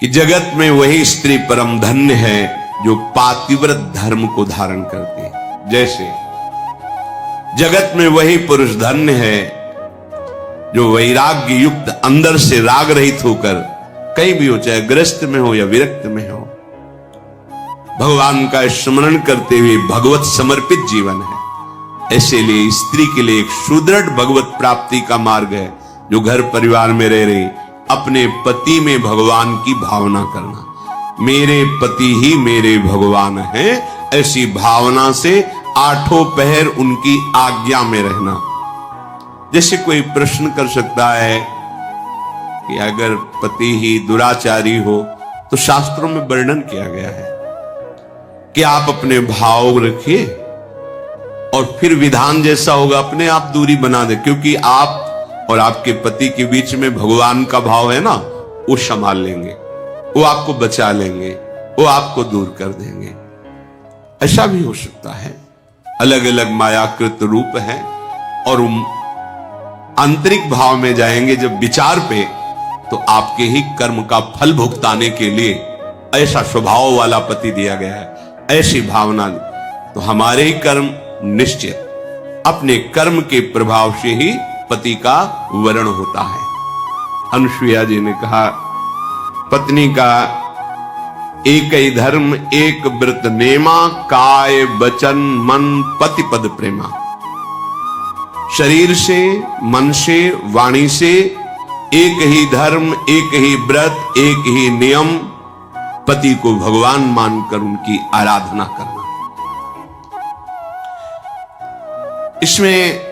कि जगत में वही स्त्री परम धन्य है जो पातिव्रत धर्म को धारण करती है। जैसे जगत में वही पुरुष धन्य है जो वैराग्य युक्त अंदर से राग रहित होकर कहीं भी हो, चाहे गृहस्थ में हो या विरक्त में हो, भगवान का स्मरण करते हुए भगवत समर्पित जीवन है। ऐसे लिए स्त्री के लिए एक सुदृढ़ भगवत प्राप्ति का मार्ग है जो घर परिवार में रह रही अपने पति में भगवान की भावना करना। मेरे पति ही मेरे भगवान हैं, ऐसी भावना से आठों पहर उनकी आज्ञा में रहना। जैसे कोई प्रश्न कर सकता है कि अगर पति ही दुराचारी हो तो शास्त्रों में वर्णन किया गया है कि आप अपने भाव रखिए और फिर विधान जैसा होगा अपने आप दूरी बना दे, क्योंकि आप और आपके पति के बीच में भगवान का भाव है ना, वो संभाल लेंगे, वो आपको बचा लेंगे, वो आपको दूर कर देंगे। ऐसा भी हो सकता है। अलग अलग मायाकृत रूप है और आंतरिक भाव में जाएंगे जब विचार पे, तो आपके ही कर्म का फल भुगताने के लिए ऐसा स्वभाव वाला पति दिया गया है, ऐसी भावना। तो हमारे ही कर्म निश्चित, अपने कर्म के प्रभाव से ही पति का वर्ण होता है। अनुसुईया जी ने कहा पत्नी का एक ही धर्म एक व्रत नेमा, काय वचन मन पति पद प्रेमा। शरीर से, मन से, वाणी से एक ही धर्म, एक ही व्रत, एक ही नियम, पति को भगवान मानकर उनकी आराधना करना। इसमें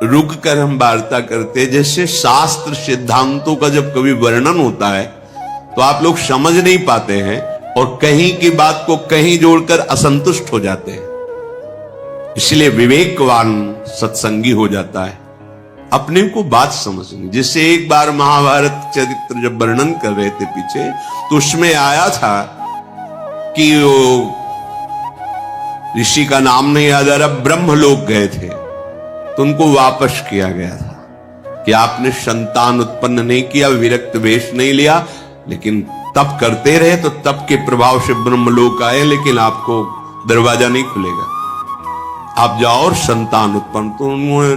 रुक कर हम वार्ता करते, जैसे शास्त्र सिद्धांतों का जब कभी वर्णन होता है तो आप लोग समझ नहीं पाते हैं और कहीं की बात को कहीं जोड़कर असंतुष्ट हो जाते हैं। इसलिए विवेकवान सत्संगी हो जाता है, अपने को बात समझनी। जैसे एक बार महाभारत चरित्र जब वर्णन कर रहे थे पीछे, तो उसमें आया था कि वो ऋषि का नाम नहीं याद आ रहा, ब्रह्मलोक गए थे तो उनको वापस किया गया था कि आपने संतान उत्पन्न नहीं किया, विरक्त वेश नहीं लिया, लेकिन तप करते रहे तो तप के प्रभाव से ब्रह्मलोक आए, लेकिन आपको दरवाजा नहीं खुलेगा, आप जाओ और संतान उत्पन्न। तो उन्होंने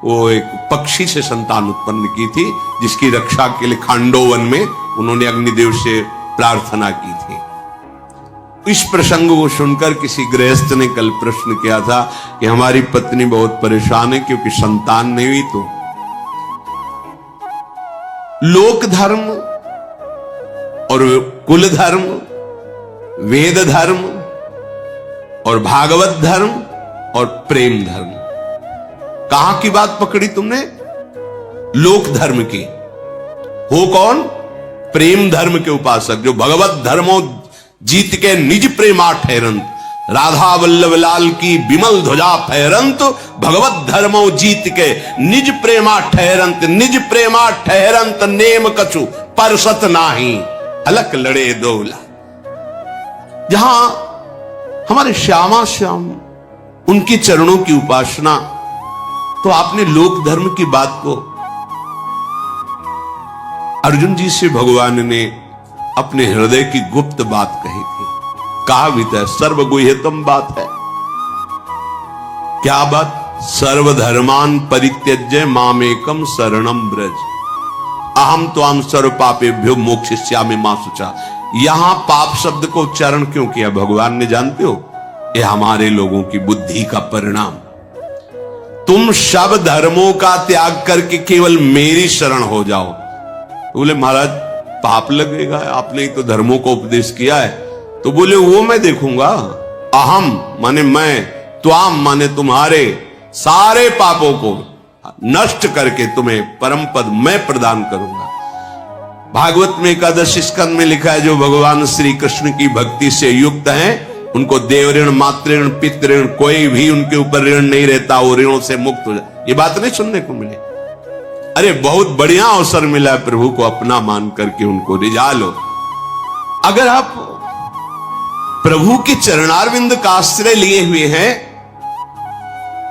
वो एक पक्षी से संतान उत्पन्न की थी जिसकी रक्षा के लिए खांडोवन में उन्होंने अग्निदेव से प्रार्थना की थी। इस प्रसंग को सुनकर किसी गृहस्थ ने कल प्रश्न किया था कि हमारी पत्नी बहुत परेशान है क्योंकि संतान नहीं हुई। तो लोक धर्म और कुल धर्म, वेद धर्म और भागवत धर्म और प्रेम धर्म, कहां की बात पकड़ी तुमने? लोक धर्म की। हो कौन? प्रेम धर्म के उपासक, जो भगवत धर्मों जीत के निज प्रेमा ठहरंत, राधा वल्लभ लाल की विमल ध्वजा फहरंत, भगवत धर्मों जीत के निज प्रेमा ठहरंत, निज प्रेमा ठहरंत नेम कछु परसत नाही, अलक लड़े दोला। जहां हमारे श्यामा श्याम उनके चरणों की उपासना, तो आपने लोक धर्म की बात को अर्जुन जी से भगवान ने अपने हृदय की गुप्त बात कही थी। कहा भी था, सर्वगुह्यतम बात है। क्या बात? सर्वधर्मान परित्यज्य मामेकम शरणम ब्रज, अहम त्वाम सर्व पापेभ्यो मोक्षयिष्यामि मा शुचा। यहां पाप शब्द को उच्चारण क्यों किया भगवान ने, जानते हो? ये हमारे लोगों की बुद्धि का परिणाम। तुम सब धर्मों का त्याग करके केवल मेरी शरण हो जाओ। बोले महाराज पाप लगेगा, आपने तो धर्मों को उपदेश किया है। तो बोले वो मैं देखूंगा। अहम माने मैं, त्वाम माने तुम्हारे सारे पापों को नष्ट करके तुम्हें परम पद मैं प्रदान करूंगा। भागवत में एकादश स्कंद में लिखा है, जो भगवान श्री कृष्ण की भक्ति से युक्त हैं उनको देव ऋण, मातृ ऋण, पितृ ऋण, कोई भी उनके ऊपर ऋण नहीं रहता, वो ऋणों से मुक्त हो जाए। ये बात नहीं सुनने को मिले। अरे बहुत बढ़िया अवसर मिला है, प्रभु को अपना मान करके उनको रिझा लो। अगर आप प्रभु के चरणारविंद का आश्रय लिए हुए हैं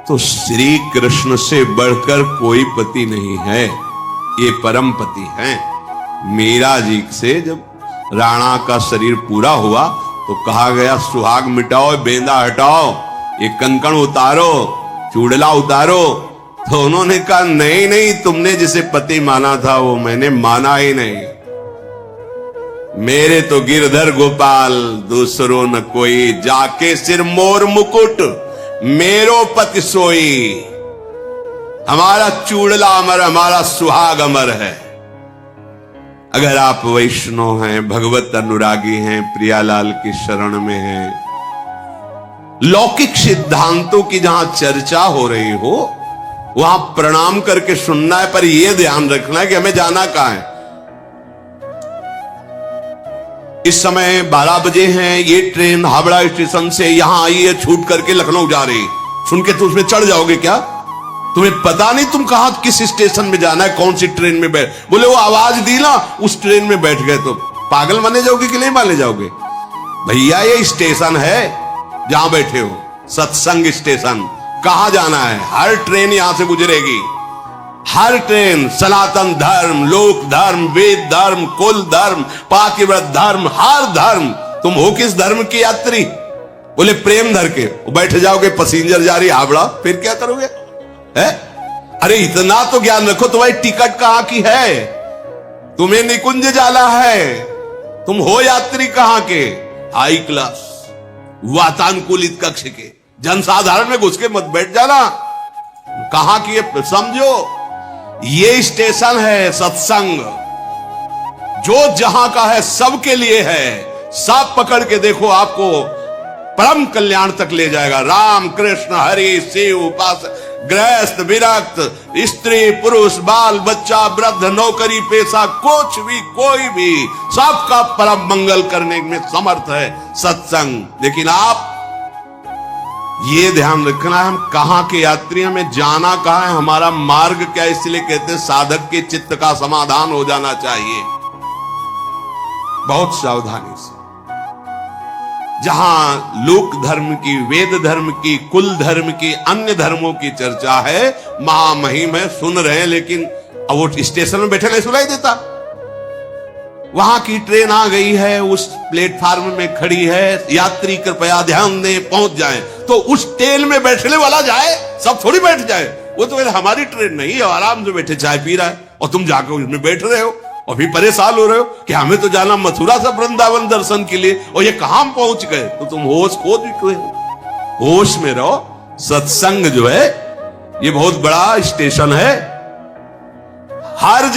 तो श्री कृष्ण से बढ़कर कोई पति नहीं है, ये परम पति हैं। मीरा जी से जब राणा का शरीर पूरा हुआ तो कहा गया सुहाग मिटाओ, बेंदा हटाओ, ये कंकण उतारो, चूड़ला उतारो। तो उन्होंने कहा नहीं नहीं, तुमने जिसे पति माना था वो मैंने माना ही नहीं। मेरे तो गिरधर गोपाल दूसरो न कोई, जाके सिर मोर मुकुट मेरो पति सोई। हमारा चूड़ला अमर, हमारा सुहाग अमर है। अगर आप वैष्णव हैं, भगवत अनुरागी हैं, प्रियालाल की शरण में हैं, लौकिक सिद्धांतों की जहां चर्चा हो रही हो वहां प्रणाम करके सुनना है, पर यह ध्यान रखना है कि हमें जाना कहां है। इस समय 12 बजे हैं, ये ट्रेन हावड़ा स्टेशन से यहां आई है, छूट करके लखनऊ जा रही। सुन के तुम उसमें चढ़ जाओगे क्या? तुम्हें पता नहीं तुम कहां किस स्टेशन में जाना है, कौन सी ट्रेन में बैठ, बोले वो आवाज दी ना उस ट्रेन में बैठ गए तो पागल माने जाओगे कि नहीं माने जाओगे? भैया ये स्टेशन है जहां बैठे हो, सत्संग स्टेशन। कहां जाना है? हर ट्रेन यहां से गुजरेगी, हर ट्रेन सनातन धर्म, लोक धर्म, वेद धर्म, कुल धर्म, पातिव्रत धर्म, हर धर्म। तुम हो किस धर्म की यात्री? बोले प्रेम धर के बैठ जाओगे, पैसेंजर जा रही हावड़ा, फिर क्या करोगे? है? अरे इतना तो ज्ञान रखो, तुम्हारी टिकट कहां की है? तुम्हें निकुंज जाना है, तुम हो यात्री कहां के? हाई क्लास वातानुकूलित कक्ष के, जनसाधारण में घुस के मत बैठ जाना। कहां की है समझो, ये स्टेशन है सत्संग, जो जहां का है सबके लिए है। सब पकड़ के देखो, आपको परम कल्याण तक ले जाएगा। राम कृष्ण हरि शिव उपासक, गृहस्थ विरक्त, स्त्री पुरुष, बाल बच्चा, वृद्ध, नौकरी पेशा, कुछ भी कोई भी, सबका परम मंगल करने में समर्थ है सत्संग। लेकिन आप ये ध्यान रखना है, हम कहां के यात्री, हमें जाना कहां है, हमारा मार्ग क्या है। इसलिए कहते हैं साधक के चित्त का समाधान हो जाना चाहिए बहुत सावधानी से। जहां लोक धर्म की, वेद धर्म की, कुल धर्म की, अन्य धर्मों की चर्चा है, महामहिम है, सुन रहे हैं, लेकिन अब वो स्टेशन में बैठे नहीं सुनाई देता। वहां की ट्रेन आ गई है, उस प्लेटफार्म में खड़ी है, यात्री कृपया ध्यान दें, पहुंच जाएं। तो उस ट्रेन में बैठने वाला जाए, सब थोड़ी बैठ जाए। वो तो हमारी ट्रेन नहीं है, आराम से बैठे चाय पी रहा है, और तुम जाकर उसमें बैठ रहे हो और भी परेशान हो रहे हो कि हमें तो जाना मथुरा से वृंदावन दर्शन के लिए, और ये कहां पहुंच गए। तो तुम होश खो चुके हो, होश में रहो। सत्संग जो है ये बहुत बड़ा स्टेशन है, हर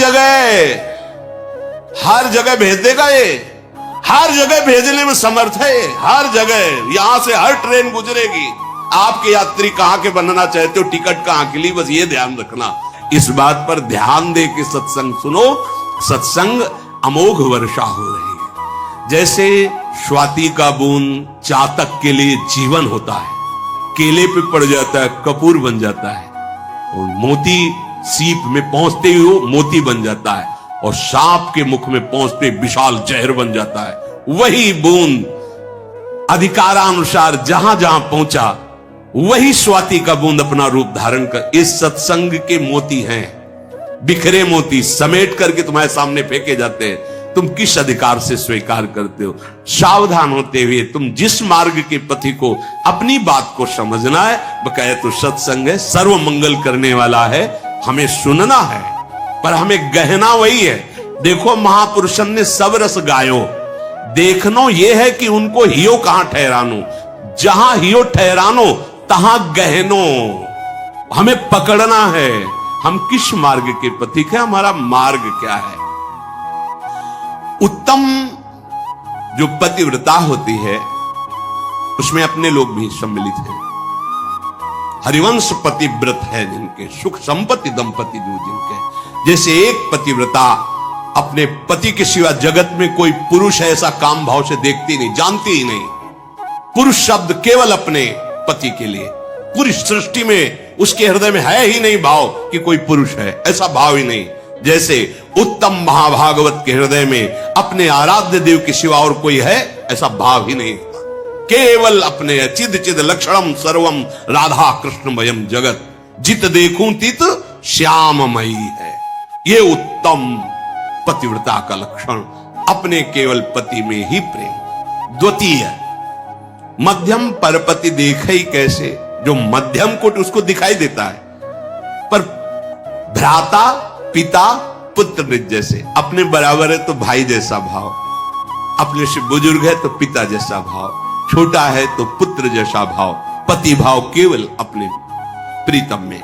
जगह भेज देगा, ये हर जगह भेजने में समर्थ है। हर जगह यहां से हर ट्रेन गुजरेगी। आपके यात्री कहां के बनना चाहते हो, टिकट कहां के लिए, बस ये ध्यान रखना। इस बात पर ध्यान दे के सत्संग सुनो। सत्संग अमोघ वर्षा हो रही है। जैसे स्वाति का बूंद चातक के लिए जीवन होता है, केले पे पड़ जाता है कपूर बन जाता है, और मोती सीप में पहुंचते ही वो मोती बन जाता है, और सांप के मुख में पहुंचते विशाल जहर बन जाता है। वही बूंद अधिकारानुसार जहां जहां पहुंचा, वही स्वाति का बूंद अपना रूप धारण कर, इस सत्संग के मोती हैं, बिखरे मोती समेट करके तुम्हारे सामने फेंके जाते हैं। तुम किस अधिकार से स्वीकार करते हो? सावधान होते हुए तुम जिस मार्ग के पथि को, अपनी बात को समझना है। बकाया तो सत्संग है, सर्व मंगल करने वाला है, हमें सुनना है, पर हमें गहना वही है। देखो महापुरुषन ने सब रस गायो, देखनो ये है कि उनको हियो कहां ठहरानो, जहां हियो ठहरानो तहां गहनो। हमें पकड़ना है, हम किस मार्ग के पथिक हैं, हमारा मार्ग क्या है। उत्तम जो पतिव्रता होती है उसमें अपने लोग भी सम्मिलित हैं। हरिवंश पतिव्रत है जिनके, सुख संपत्ति दंपति जो जिनके। जैसे एक पतिव्रता अपने पति के सिवा जगत में कोई पुरुष है ऐसा काम भाव से देखती नहीं, जानती ही नहीं। पुरुष शब्द केवल अपने पति के लिए, पूरी सृष्टि में उसके हृदय में है ही नहीं भाव कि कोई पुरुष है, ऐसा भाव ही नहीं। जैसे उत्तम महाभागवत के हृदय में अपने आराध्य देव के सिवा और कोई है ऐसा भाव ही नहीं, केवल अपने चिद चिद लक्षणम सर्वम राधा कृष्णमयम जगत, जित देखूं तित श्याममयी है। ये उत्तम पतिव्रता का लक्षण अपने केवल पति में ही प्रेम। द्वितीय, मध्यम परपति देखे ही कैसे, जो मध्यम कोट उसको दिखाई देता है, पर भ्राता पिता पुत्र निज जैसे, अपने बराबर है तो भाई जैसा भाव, अपने से बुजुर्ग है तो पिता जैसा भाव, छोटा है तो पुत्र जैसा भाव, पति भाव केवल अपने प्रीतम में।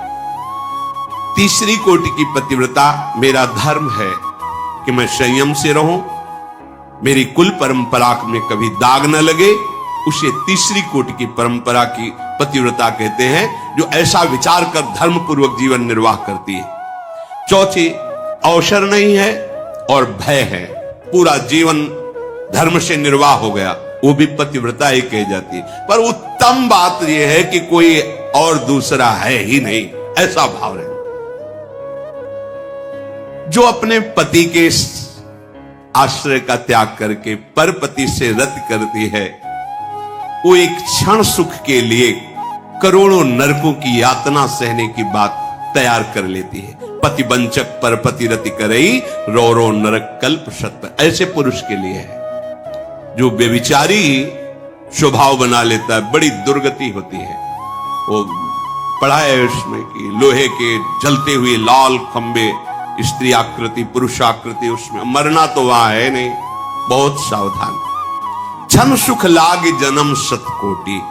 तीसरी कोटि की पतिव्रता, मेरा धर्म है कि मैं संयम से रहूं, मेरी कुल परंपरा में कभी दाग न लगे, उसे तीसरी कोटि की परंपरा की पतिव्रता कहते हैं, जो ऐसा विचार कर धर्म पूर्वक जीवन निर्वाह करती है। चौथी, अवसर नहीं है और भय है, पूरा जीवन धर्म से निर्वाह हो गया, वो भी पतिव्रता ही कही जाती है। पर उत्तम बात यह है कि कोई और दूसरा है ही नहीं, ऐसा भाव रहे। जो अपने पति के आश्रय का त्याग करके परपति से रत करती है, वो एक क्षण सुख के लिए करोड़ों नरकों की यातना सहने की बात तैयार कर लेती है। पति वंचक परपति रति करई, रो रो नरक कल्प शत, ऐसे पुरुष के लिए है। जो बेविचारी स्वभाव बना लेता है, बड़ी दुर्गति होती है। वो पढ़ा है उसमें कि लोहे के जलते हुए लाल खंबे, स्त्री आकृति पुरुष आकृति, उसमें मरना तो वहां है नहीं, बहुत सावधान। क्षण सुख लाग जन्म शतकोटि,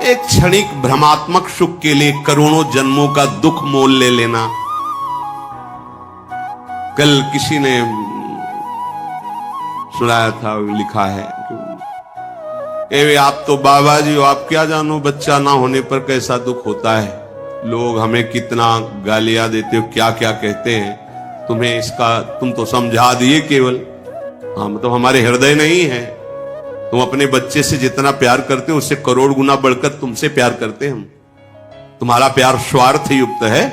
एक क्षणिक भ्रमात्मक सुख के लिए करोड़ों जन्मों का दुख मोल ले लेना। कल किसी ने सुनाया था, लिखा है कि आप तो बाबा जी हो, आप क्या जानो बच्चा ना होने पर कैसा दुख होता है। लोग हमें कितना गालियां देते हो, क्या क्या कहते हैं, तुम्हें इसका तुम तो समझा दिए केवल, हम तो हमारे हृदय नहीं है। तुम अपने बच्चे से जितना प्यार करते हो उससे करोड़ गुना बढ़कर तुमसे प्यार करते हम। तुम्हारा प्यार स्वार्थ युक्त है,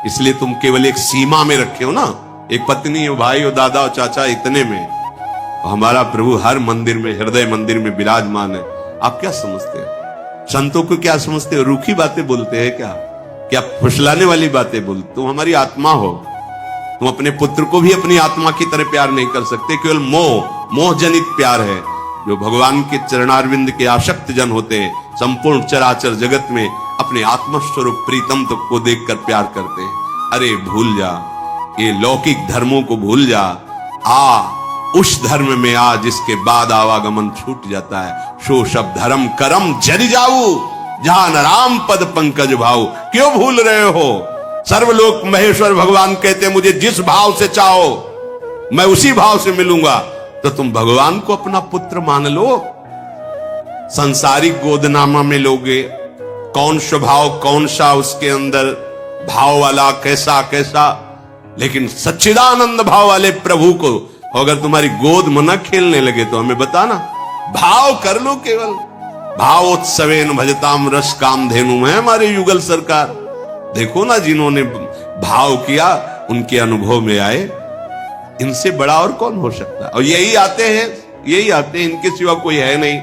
इसलिए तुम केवल एक सीमा में रखे हो ना, एक पत्नी हो, भाई हो, दादा हो, चाचा, इतने में। हमारा प्रभु हर मंदिर में, हृदय मंदिर में विराजमान है। आप क्या समझते हो? संतों को क्या समझते हो? रूखी बातें बोलते हैं क्या फुसलाने वाली बातें बोलते? तुम हमारी आत्मा हो, तुम अपने पुत्र को भी अपनी आत्मा की तरह प्यार नहीं कर सकते। केवल मोह जनित प्यार है। जो भगवान के चरणारविंद के आसक्त जन होते हैं, संपूर्ण चराचर जगत में अपने आत्मस्वरूप प्रीतम तक को देखकर प्यार करते हैं। अरे भूल जा, ये लौकिक धर्मों को भूल जा, उस धर्म में आ जिसके बाद आवागमन छूट जाता है। सो सब धर्म करम जरि जाऊ, जहां न राम पद पंकज भाऊ। क्यों भूल रहे हो? सर्वलोक महेश्वर भगवान कहते हैं, मुझे जिस भाव से चाहो मैं उसी भाव से मिलूंगा। तो तुम भगवान को अपना पुत्र मान लो। संसारिक गोदनामा में लोगे, कौन स्वभाव कौन सा उसके अंदर भाव वाला, कैसा कैसा, लेकिन सच्चिदानंद भाव वाले प्रभु को अगर तुम्हारी गोद में न खेलने लगे तो हमें बताना। भाव कर लो केवल। भावोत्सवेन भजताम रस काम धेनु है हमारे युगल सरकार। देखो ना, जिन्होंने भाव किया उनके अनुभव में आए। इनसे बड़ा और कौन हो सकता है? और यही आते हैं, इनके सिवा कोई है नहीं।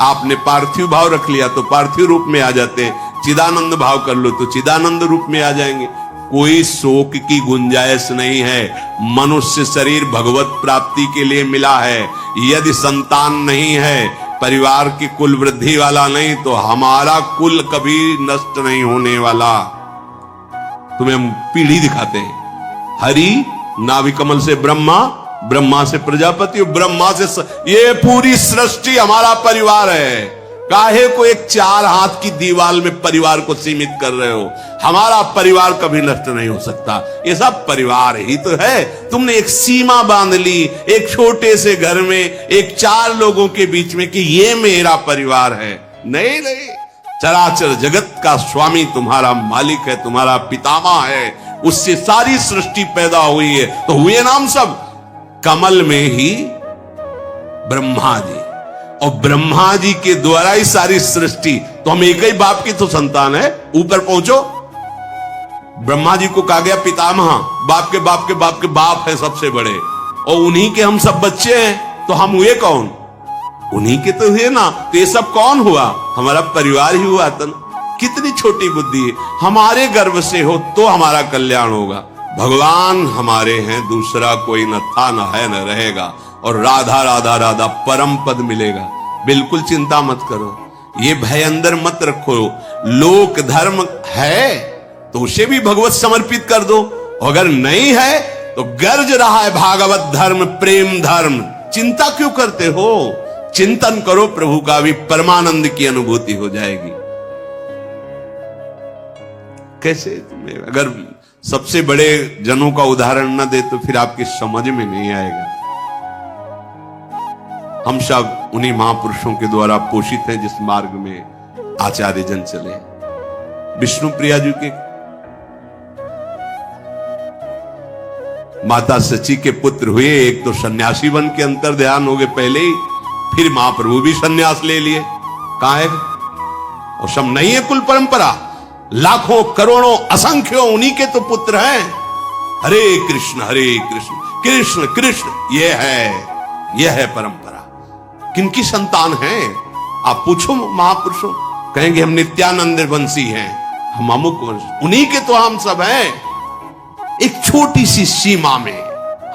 आपने पार्थिव भाव रख लिया तो पार्थिव रूप में आ जाते हैं, चिदानंद भाव कर लो तो चिदानंद रूप में आ जाएंगे। कोई शोक की गुंजाइश नहीं है। मनुष्य शरीर भगवत प्राप्ति के लिए मिला है। यदि संतान नहीं है, परिवार की कुल वृद्धि वाला नहीं, तो हमारा कुल कभी नष्ट नहीं होने वाला। तुम्हें हम पीढ़ी दिखाते हैं। हरि नाभि कमल से ब्रह्मा, ब्रह्मा से प्रजापति, ब्रह्मा से ये पूरी सृष्टि हमारा परिवार है। काहे को एक 4 हाथ की दीवार में परिवार को सीमित कर रहे हो? हमारा परिवार कभी नष्ट नहीं हो सकता। ये सब परिवार ही तो है। तुमने एक सीमा बांध ली एक छोटे से घर में, एक 4 लोगों के बीच में, कि ये मेरा परिवार है। नहीं, चराचर जगत का स्वामी तुम्हारा मालिक है, तुम्हारा पितामह है। उससे सारी सृष्टि पैदा हुई है। तो हुए नाम सब कमल में ही ब्रह्मा जी, और ब्रह्मा जी के द्वारा ही सारी सृष्टि। तो हम एक ही बाप की तो संतान है। ऊपर पहुंचो, ब्रह्मा जी को कहा गया पितामह, बाप के बाप के बाप के बाप है सबसे बड़े, और उन्हीं के हम सब बच्चे हैं। तो हम हुए कौन? उन्हीं के तो हुए ना। तो ये सब कौन हुआ? हमारा परिवार ही हुआ। तन कितनी छोटी बुद्धि है। हमारे गर्भ से हो तो हमारा कल्याण होगा। भगवान हमारे हैं, दूसरा कोई न था, न है, न रहेगा। और राधा राधा राधा परम पद मिलेगा। बिल्कुल चिंता मत करो, ये भय अंदर मत रखो। लोक धर्म है तो उसे भी भगवत समर्पित कर दो, अगर नहीं है तो गर्ज रहा है भागवत धर्म, प्रेम धर्म, चिंता क्यों करते हो? चिंतन करो प्रभु का, भी परमानंद की अनुभूति हो जाएगी। कैसे तुम्हें अगर सबसे बड़े जनों का उदाहरण न दे तो फिर आपकी समझ में नहीं आएगा। हम सब उन्हीं महापुरुषों के द्वारा पोषित हैं जिस मार्ग में आचार्य जन चले। विष्णु प्रिया जी के माता सची के पुत्र हुए, एक तो सन्यासी बन के अंतर ध्यान हो गए पहले ही, फिर महाप्रभु भी सन्यास ले लिए। कहां है और सब नहीं है कुल परंपरा, लाखों करोड़ों असंख्यों उन्हीं के तो पुत्र हैं। हरे कृष्ण कृष्ण कृष्ण, यह है परंपरा। किनकी संतान है आप पूछो महापुरुषों, कहेंगे हम नित्यानंद वंशी हैं, हम अमुक वंश, उन्हीं के तो हम सब हैं। एक छोटी सी सीमा में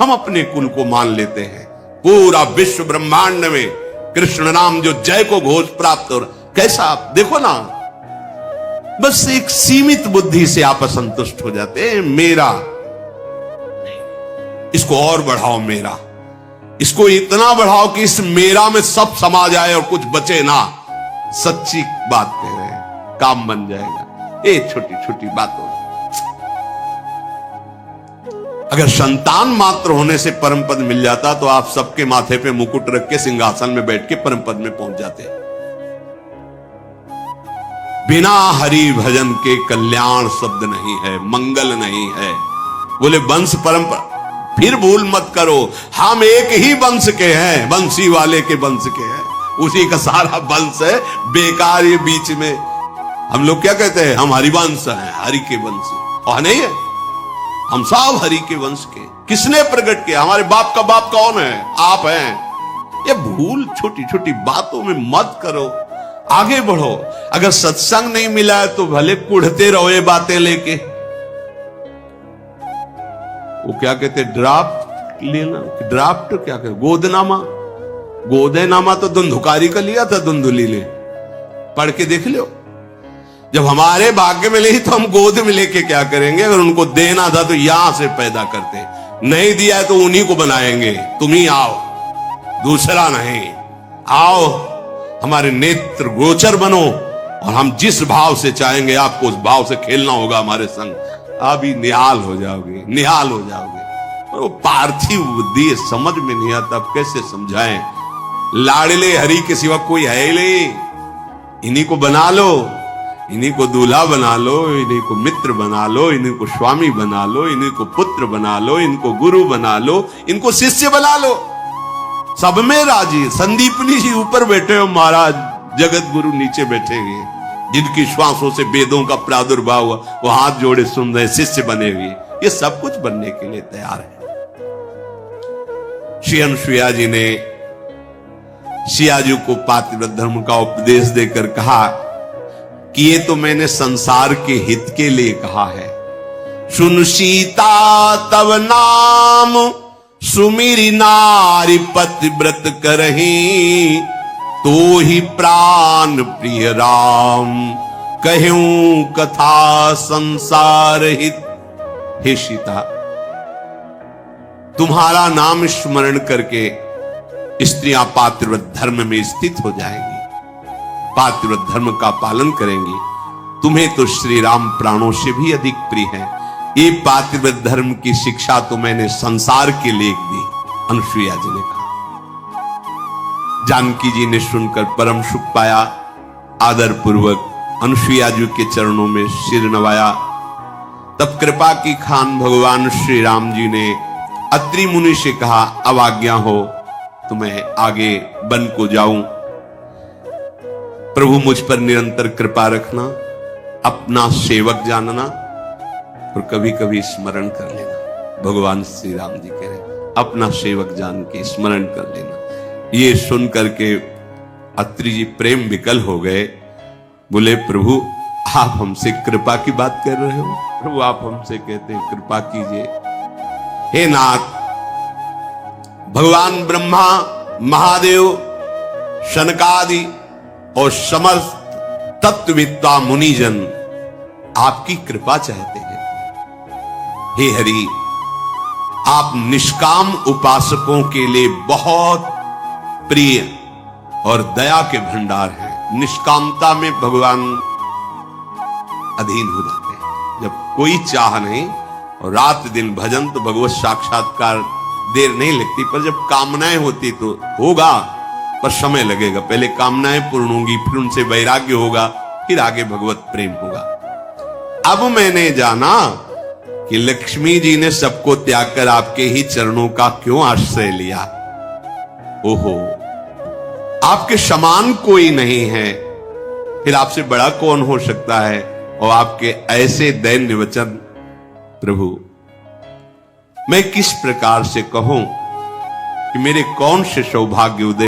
हम अपने कुल को मान लेते हैं। पूरा विश्व ब्रह्मांड में कृष्ण नाम जो जय को घोष प्राप्त हो रहा, कैसा आप देखो ना, बस एक सीमित बुद्धि से आप असंतुष्ट हो जाते हैं। मेरा इसको और बढ़ाओ, मेरा इसको इतना बढ़ाओ कि इस मेरा में सब समा जाए और कुछ बचे ना। सच्ची बात कह रहे हैं, काम बन जाएगा। ये छोटी छोटी बातों, अगर संतान मात्र होने से परम पद मिल जाता तो आप सबके माथे पे मुकुट रख के सिंहासन में बैठ के परम पद में पहुंच जाते। बिना हरि भजन के कल्याण शब्द नहीं है, मंगल नहीं है। बोले वंश परंपरा, फिर भूल मत करो, हम एक ही वंश के हैं, बंसी वाले के वंश के हैं, उसी का सारा वंश है। बेकार ये बीच में हम लोग क्या कहते हैं, हम हरिवंश हैं, हरि के वंश, और नहीं है, हम सब हरि के वंश के। किसने प्रकट किया? हमारे बाप का बाप कौन है? आप हैं। ये भूल छोटी छोटी बातों में मत करो, आगे बढ़ो। अगर सत्संग नहीं मिला है तो भले कुढ़ते रहो ये बातें लेके। वो क्या कहते, ड्राफ्ट लेना, ड्राफ्ट क्या कहते, गोदनामा, गोदेनामा तो धुंधुकारी का लिया था, धुंधुली ने, पढ़ के देख लो। जब हमारे भाग्य में नहीं तो हम गोद में लेके क्या करेंगे? अगर उनको देना था तो यहां से पैदा करते, नहीं दिया है तो उन्हीं को बनाएंगे। तुम ही आओ, दूसरा नहीं, आओ हमारे नेत्र गोचर बनो, और हम जिस भाव से चाहेंगे आपको उस भाव से खेलना होगा हमारे संग। आप ही निहाल हो जाओगे, निहाल हो जाओगे। और वो पार्थिव बुद्धि समझ में नहीं आता, अब कैसे समझाएं? लाडले हरि के सिवा कोई है ही नहीं, इन्हीं को बना लो, इन्हीं को दूल्हा बना लो, इन्हीं को मित्र बना लो, इन्हीं को स्वामी बना लो, इन्हीं को पुत्र बना लो, इनको गुरु बना लो, इनको शिष्य बना लो, सब में राजी। संदीपनी जी ऊपर बैठे हो महाराज, जगत गुरु नीचे बैठे हुए, जिनकी श्वासों से वेदों का प्रादुर्भाव हुआ, वो हाथ जोड़े सुन रहे, शिष्य बने हुए, ये सब कुछ बनने के लिए तैयार है। श्री अनुसुईया जी ने सियाजू को पातिव्रत धर्म का उपदेश देकर कहा कि ये तो मैंने संसार के हित के लिए कहा है। सुन सीता तव नाम, सुमिरी नारी पतिव्रत करही, तो ही प्राण प्रिय राम, कहूं कथा संसार हित। हे सीता, तुम्हारा नाम स्मरण करके स्त्रियां पातिव्रत धर्म में स्थित हो जाएंगी, पातिव्रत धर्म का पालन करेंगी। तुम्हें तो श्री राम प्राणों से भी अधिक प्रिय है। ये पातिव्रत धर्म की शिक्षा तो मैंने संसार के लिए दी, अनुसुईया जी ने कहा। जानकी जी ने सुनकर परम सुख पाया, आदर पूर्वक अनुसुईया जी के चरणों में सिर नवाया। तब कृपा की खान भगवान श्री राम जी ने अत्रि मुनि से कहा, अब आज्ञा हो तो मैं आगे वन को जाऊं। प्रभु मुझ पर निरंतर कृपा रखना, अपना सेवक जानना, और कभी कभी स्मरण कर लेना। भगवान श्री राम जी कह रहे, अपना सेवक जान के स्मरण कर लेना। ये सुन करके अत्रि जी प्रेम विकल हो गए। बोले, प्रभु आप हमसे कृपा की बात कर रहे हो? प्रभु आप हमसे कहते हैं कृपा कीजिए। हे नाथ, भगवान ब्रह्मा, महादेव, शनकादि और समस्त तत्वविद्ता मुनिजन आपकी कृपा चाहते हैं। हे हरि, आप निष्काम उपासकों के लिए बहुत प्रिय और दया के भंडार हैं। निष्कामता में भगवान अधीन हो जाते हैं। जब कोई चाह नहीं और रात दिन भजन, तो भगवत साक्षात्कार देर नहीं लगती। पर जब कामनाएं होती तो होगा, पर समय लगेगा। पहले कामनाएं पूर्ण होंगी, फिर उनसे वैराग्य होगा, फिर आगे भगवत प्रेम होगा। अब मैंने जाना कि लक्ष्मी जी ने सबको त्याग कर आपके ही चरणों का क्यों आश्रय लिया। ओहो, आपके समान कोई नहीं है, फिर आपसे बड़ा कौन हो सकता है। और आपके ऐसे दैन्य वचन प्रभु, मैं किस प्रकार से कहूं कि मेरे कौन से सौभाग्य उदय